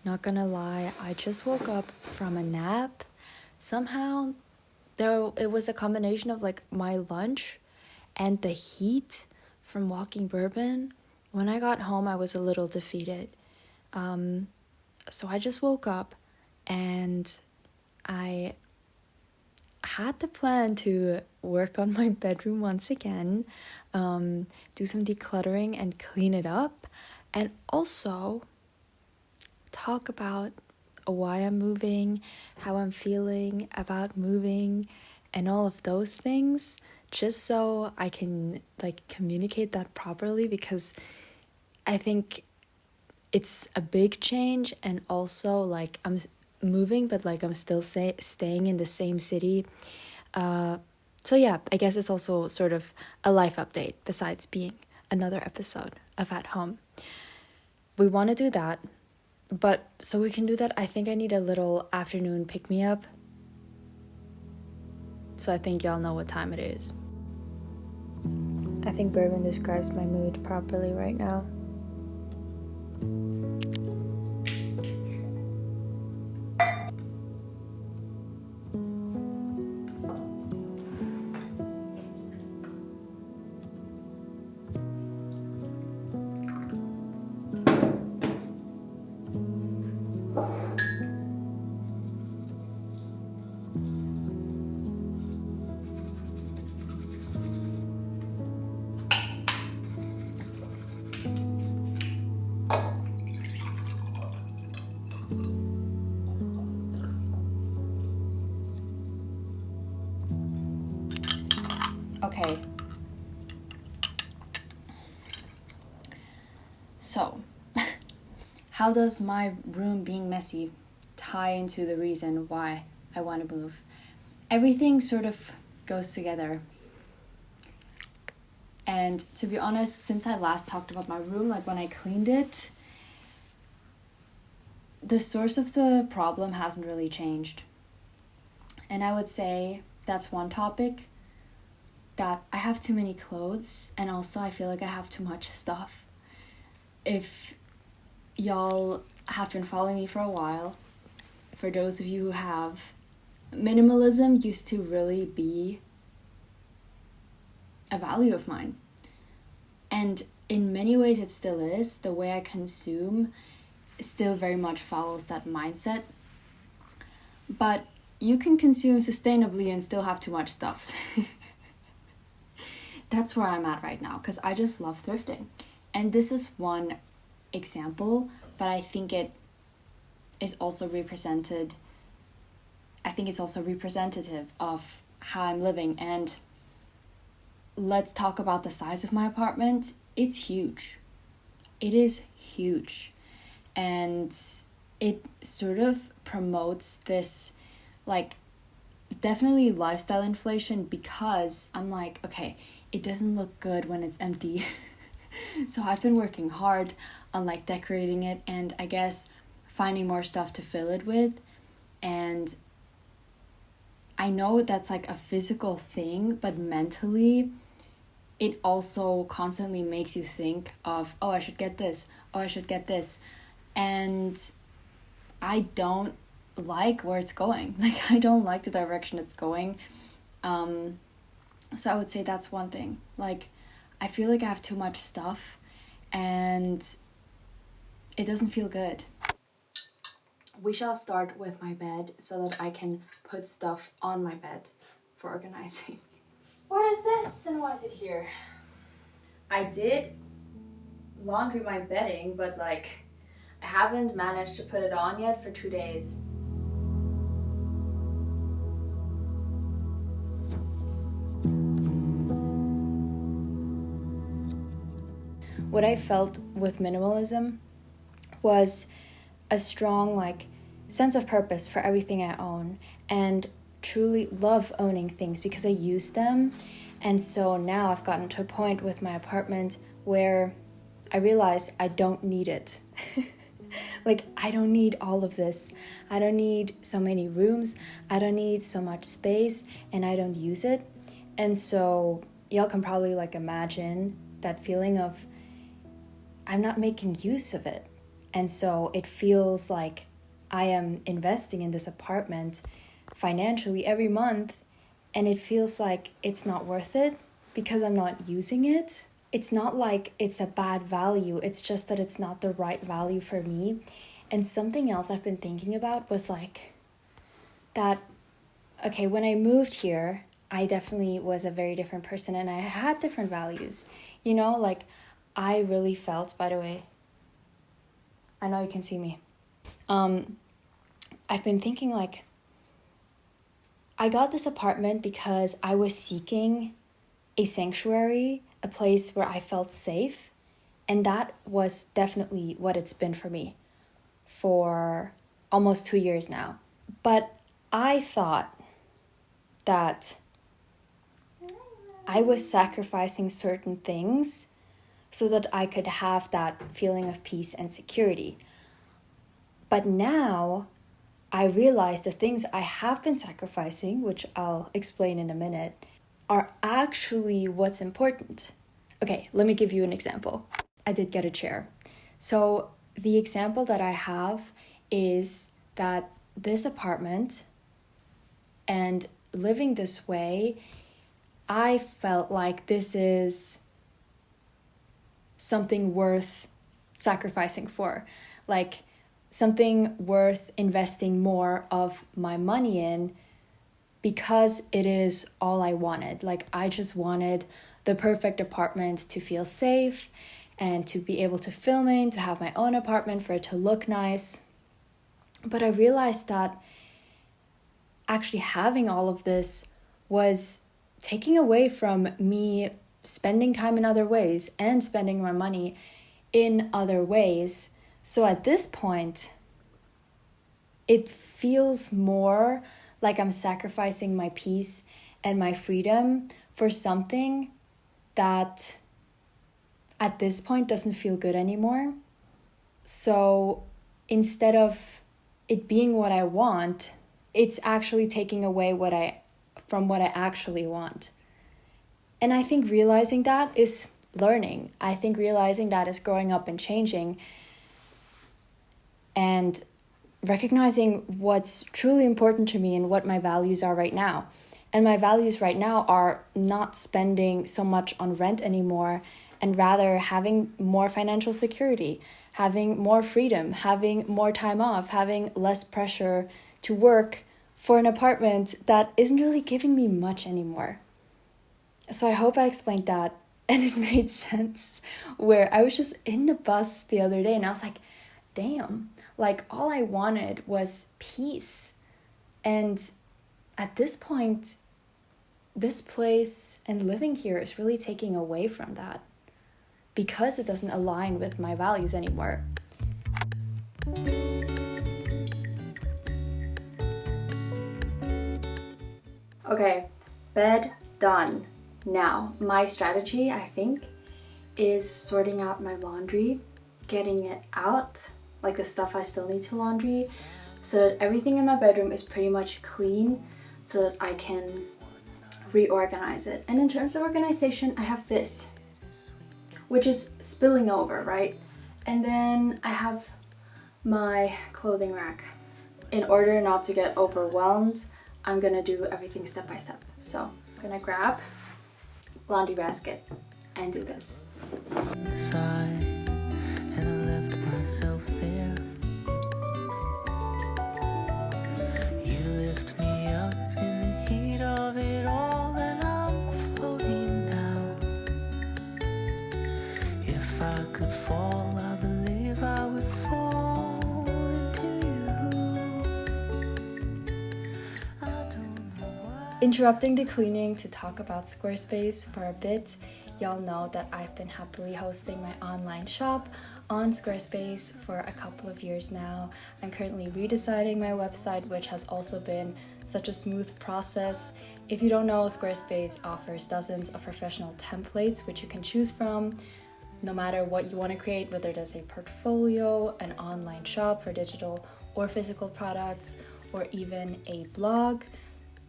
not gonna lie, I just woke up from a nap. Somehow, though, it was a combination of like my lunch and the heat from walking Bourbon. When I got home, I was a little defeated. So I just woke up and I had the plan to work on my bedroom once again, do some decluttering and clean it up, and also talk about why I'm moving, how I'm feeling about moving, and all of those things, just so I can like communicate that properly, because I think it's a big change, and also like I'm moving but like I'm still staying in the same city. So yeah, I guess it's also sort of a life update besides being another episode of At Home. We want to do that, but so we can do that, I think I need a little afternoon pick-me-up. So I think y'all know what time it is. I think Bourbon describes my mood properly right now. Okay. So, how does my room being messy tie into the reason why I want to move? Everything sort of goes together. And to be honest, since I last talked about my room, like when I cleaned it, the source of the problem hasn't really changed. And I would say that's one topic, that I have too many clothes, and also I feel like I have too much stuff. If y'all have been following me for a while, for those of you who have, minimalism used to really be a value of mine. And in many ways it still is. The way I consume still very much follows that mindset. But you can consume sustainably and still have too much stuff. That's where I'm at right now, because I just love thrifting. And this is one example, but I think it is also represented. I think it's also representative of how I'm living. And let's talk about the size of my apartment. It's huge. It is huge. And it sort of promotes this, like, definitely lifestyle inflation, because I'm like, okay, it doesn't look good when it's empty. So I've been working hard on like decorating it, and I guess finding more stuff to fill it with. And I know that's like a physical thing, but mentally it also constantly makes you think of, oh, I should get this, oh, I should get this. And I don't like where it's going. Like, I don't like the direction it's going. So I would say that's one thing. Like, I feel like I have too much stuff and it doesn't feel good. We shall start with my bed so that I can put stuff on my bed for organizing. What is this and why is it here? I did laundry my bedding, but like I haven't managed to put it on yet for 2 days. What I felt with minimalism was a strong like sense of purpose for everything I own, and truly love owning things because I use them. And so now I've gotten to a point with my apartment where I realize I don't need it. Like, I don't need all of this. I don't need so many rooms. I don't need so much space, and I don't use it. And so y'all can probably like imagine that feeling of I'm not making use of it. And so it feels like I am investing in this apartment financially every month, and it feels like it's not worth it because I'm not using it. It's not like it's a bad value, it's just that it's not the right value for me. And something else I've been thinking about was like that, okay, when I moved here, I definitely was a very different person and I had different values. You know, like I really felt, by the way, I know you can see me. I've been thinking like, I got this apartment because I was seeking a sanctuary, a place where I felt safe. And that was definitely what it's been for me for almost 2 years now. But I thought that I was sacrificing certain things so that I could have that feeling of peace and security. But now I realize the things I have been sacrificing, which I'll explain in a minute, are actually what's important. Okay, let me give you an example. I did get a chair. So the example that I have is that this apartment and living this way, I felt like this is something worth sacrificing for. Like something worth investing more of my money in because it is all I wanted. Like I just wanted the perfect apartment to feel safe and to be able to film in, to have my own apartment, for it to look nice. But I realized that actually having all of this was taking away from me spending time in other ways and spending my money in other ways. So at this point, it feels more like I'm sacrificing my peace and my freedom for something that at this point doesn't feel good anymore. So instead of it being what I want, it's actually taking away from what I actually want. And I think realizing that is learning. I think realizing that is growing up and changing and recognizing what's truly important to me and what my values are right now. And my values right now are not spending so much on rent anymore, and rather having more financial security, having more freedom, having more time off, having less pressure to work for an apartment that isn't really giving me much anymore. So I hope I explained that and it made sense, where I was just in the bus the other day and I was like, damn, like all I wanted was peace. And at this point, this place and living here is really taking away from that because it doesn't align with my values anymore. Okay, bed done. Now, my strategy, I think, is sorting out my laundry, getting it out, like the stuff I still need to laundry, so that everything in my bedroom is pretty much clean so that I can reorganize it. And in terms of organization, I have this, which is spilling over, right? And then I have my clothing rack. In order not to get overwhelmed, I'm gonna do everything step by step. So I'm gonna grab laundry basket and do this. Inside, and I left myself there. You lift me up in the heat of it all, and I'm floating down. If I could fall, I believe I would fall into you. I don't know why. Interrupting the cleaning to talk about Squarespace for a bit. Y'all know that I've been happily hosting my online shop on Squarespace for a couple of years now. I'm currently redesigning my website, which has also been such a smooth process. If you don't know, Squarespace offers dozens of professional templates which you can choose from, no matter what you want to create, whether that's a portfolio, an online shop for digital or physical products, or even a blog.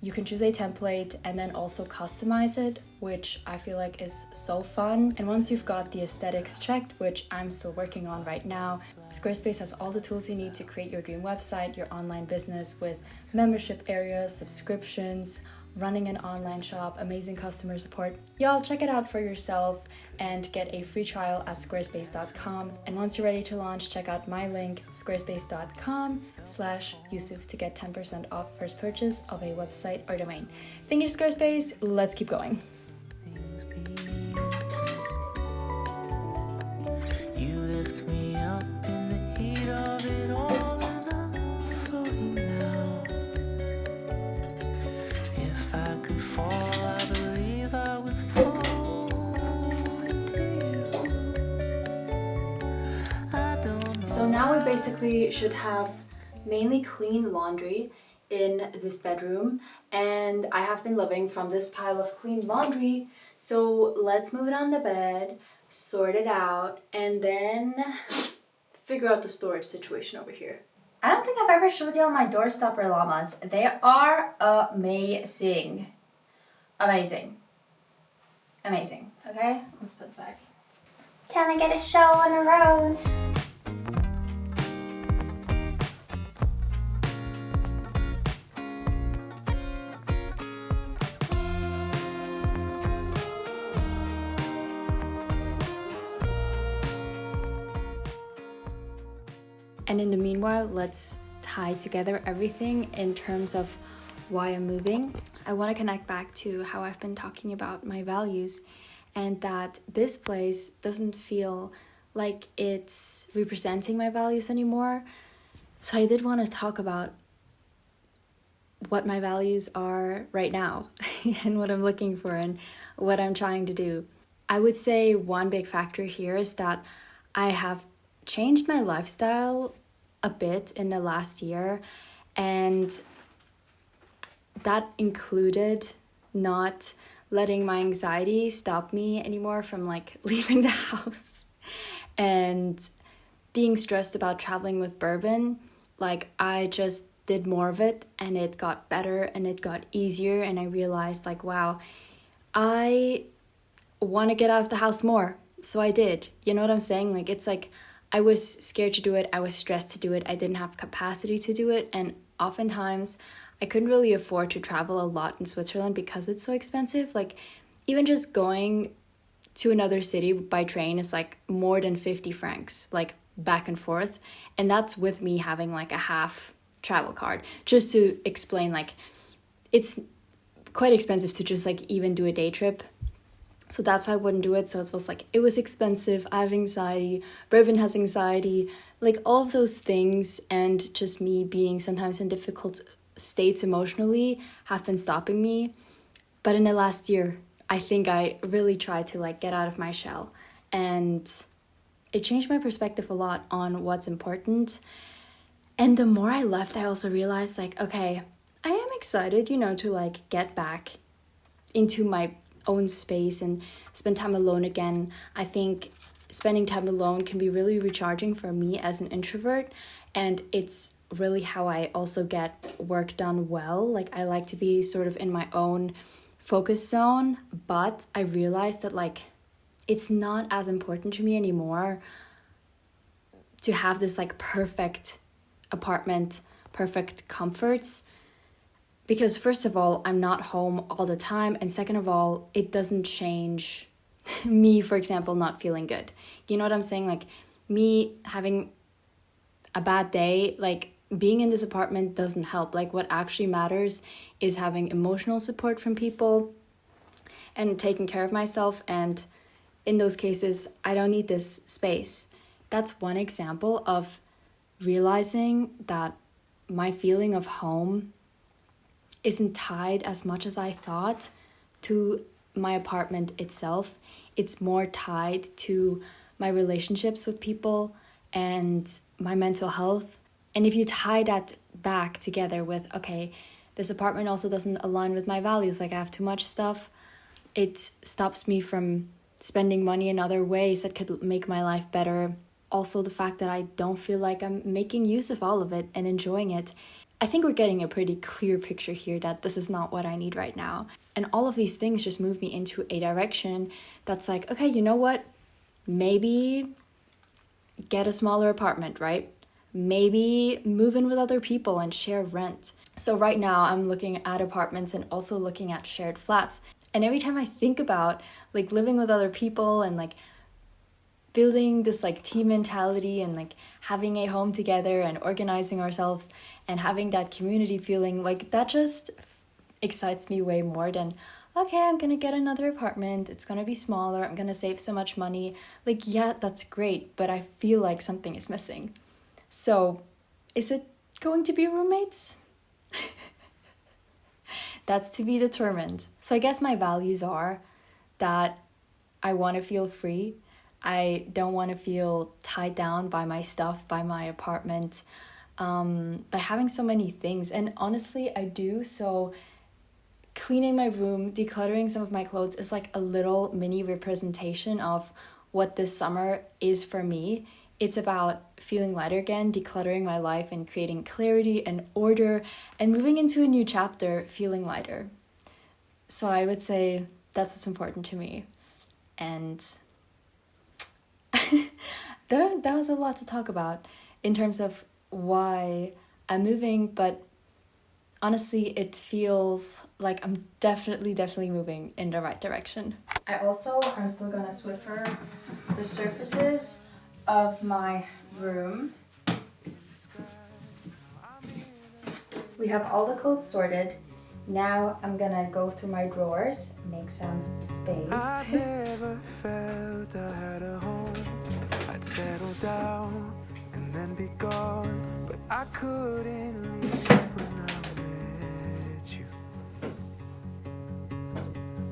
You can choose a template and then also customize it, which I feel like is so fun. And once you've got the aesthetics checked, which I'm still working on right now, Squarespace has all the tools you need to create your dream website, your online business with membership areas, subscriptions, running an online shop, amazing customer support. Y'all check it out for yourself and get a free trial at squarespace.com. And once you're ready to launch, check out my link, squarespace.com/Yusuf, to get 10% off first purchase of a website or domain. Thank you, Squarespace. Let's keep going. You lift me up in the heat of it all, and I'm floating now. If I could fall, I believe I would fall into you. I don't know. So now we basically should have mainly clean laundry in this bedroom, and I have been living from this pile of clean laundry. So let's move it on the bed, sort it out, and then figure out the storage situation over here. I don't think I've ever showed y'all my doorstopper llamas. They are amazing. Amazing. Amazing. Okay, let's put it back. Time to get a show on the road. And in the meanwhile, let's tie together everything in terms of why I'm moving. I want to connect back to how I've been talking about my values, and that this place doesn't feel like it's representing my values anymore. So I did want to talk about what my values are right now and what I'm looking for and what I'm trying to do. I would say one big factor here is that I have changed my lifestyle a bit in the last year, and that included not letting my anxiety stop me anymore from like leaving the house and being stressed about traveling with bourbon. Like, I just did more of it, and it got better and it got easier, and I realized like, wow, I want to get out of the house more. So I did. You know what I'm saying? Like, it's like I was scared to do it, I was stressed to do it, I didn't have capacity to do it, and oftentimes I couldn't really afford to travel a lot in Switzerland because it's so expensive. Like, even just going to another city by train is like more than 50 francs, like back and forth, and that's with me having like a half travel card. Just to explain, like, it's quite expensive to just like even do a day trip. So that's why I wouldn't do it. So it was like, it was expensive, I have anxiety, bourbon has anxiety, like all of those things, and just me being sometimes in difficult states emotionally have been stopping me. But in the last year, I think I really tried to like get out of my shell, and it changed my perspective a lot on what's important. And the more I left, I also realized like, okay, I am excited, you know, to like get back into my own space and spend time alone again. I think spending time alone can be really recharging for me as an introvert, and it's really how I also get work done well. Like, I like to be sort of in my own focus zone, but I realized that like it's not as important to me anymore to have this like perfect apartment, perfect comforts. Because first of all, I'm not home all the time. And second of all, it doesn't change me, for example, not feeling good. You know what I'm saying? Like, me having a bad day, like being in this apartment doesn't help. Like, what actually matters is having emotional support from people and taking care of myself. And in those cases, I don't need this space. That's one example of realizing that my feeling of home isn't tied as much as I thought to my apartment itself. It's more tied to my relationships with people and my mental health. And if you tie that back together with, okay, this apartment also doesn't align with my values, like I have too much stuff, it stops me from spending money in other ways that could make my life better. Also, the fact that I don't feel like I'm making use of all of it and enjoying it. I think we're getting a pretty clear picture here that this is not what I need right now. And all of these things just move me into a direction that's like, okay, you know what? Maybe get a smaller apartment, right? Maybe move in with other people and share rent. So right now I'm looking at apartments and also looking at shared flats. And every time I think about like living with other people and like building this like team mentality and like having a home together and organizing ourselves and having that community feeling, like that just excites me way more than, okay, I'm gonna get another apartment, it's gonna be smaller, I'm gonna save so much money. Like, yeah, that's great, but I feel like something is missing. So is it going to be roommates? That's to be determined. So I guess my values are that I want to feel free. I don't want to feel tied down by my stuff, by my apartment, by having so many things. And honestly, I do. So cleaning my room, decluttering some of my clothes is like a little mini representation of what this summer is for me. It's about feeling lighter again, decluttering my life and creating clarity and order and moving into a new chapter feeling lighter. So I would say that's what's important to me. And that was a lot to talk about in terms of why I'm moving, but honestly, it feels like I'm definitely moving in the right direction. I'm still gonna Swiffer the surfaces of my room. We have all the clothes sorted. Now I'm gonna go through my drawers, make some space. I never felt I had a home. I'd settle down and then be gone, but I couldn't leave when I met you.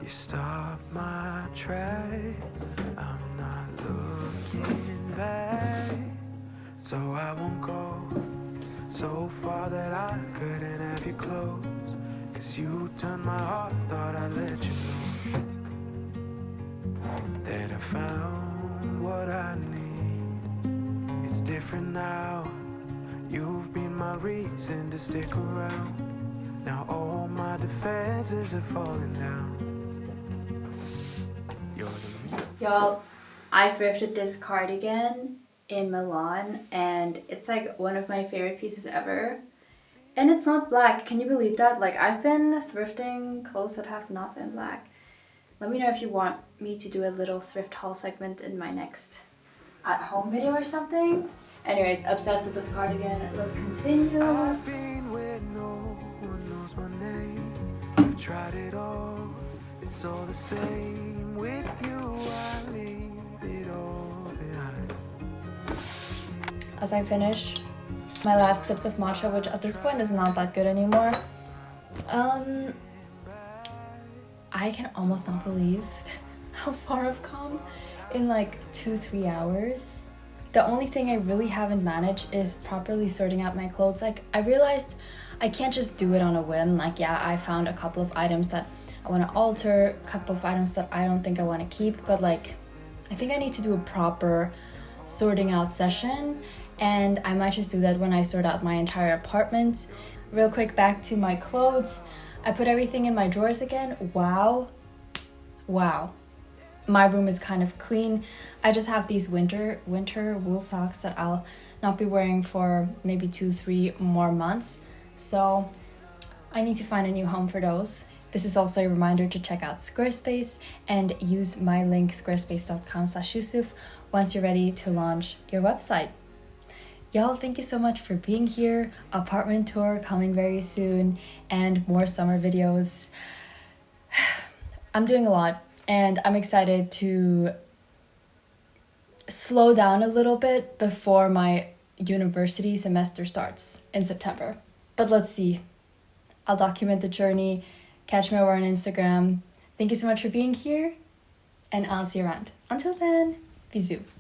You stopped my tracks. I'm not looking back, so I won't go so far that I couldn't have you close. 'Cause you turned my heart, thought I'd let you know that I found what I need. It's different now. You've been my reason to stick around. Now all my defenses are falling down. Y'all, I thrifted this cardigan in Milan and it's like one of my favorite pieces ever. And it's not black. Can you believe that? Like, I've been thrifting clothes that have not been black. Let me know if you want me to do a little thrift haul segment in my next at-home video or something. Anyways, obsessed with this cardigan. Let's continue. I've been where no one knows my name. I've tried it all. It's all the same. With you, I leave it all behind. As I finish my last sips of matcha, which at this point is not that good anymore, I can almost not believe how far I've come in like 2-3 hours. The only thing I really haven't managed is properly sorting out my clothes. Like, I realized I can't just do it on a whim. Like, yeah, I found a couple of items that I want to alter, a couple of items that I don't think I want to keep, but like, I think I need to do a proper sorting out session, and I might just do that when I sort out my entire apartment. Real quick, back to my clothes. I put everything in my drawers again. Wow. My room is kind of clean. I just have these winter wool socks that I'll not be wearing for maybe 2-3 more months. So I need to find a new home for those. This is also a reminder to check out Squarespace and use my link squarespace.com/Yusuf once you're ready to launch your website. Y'all, thank you so much for being here. Apartment tour coming very soon and more summer videos. I'm doing a lot and I'm excited to slow down a little bit before my university semester starts in September. But let's see. I'll document the journey. Catch me over on Instagram. Thank you so much for being here, and I'll see you around. Until then, bisous.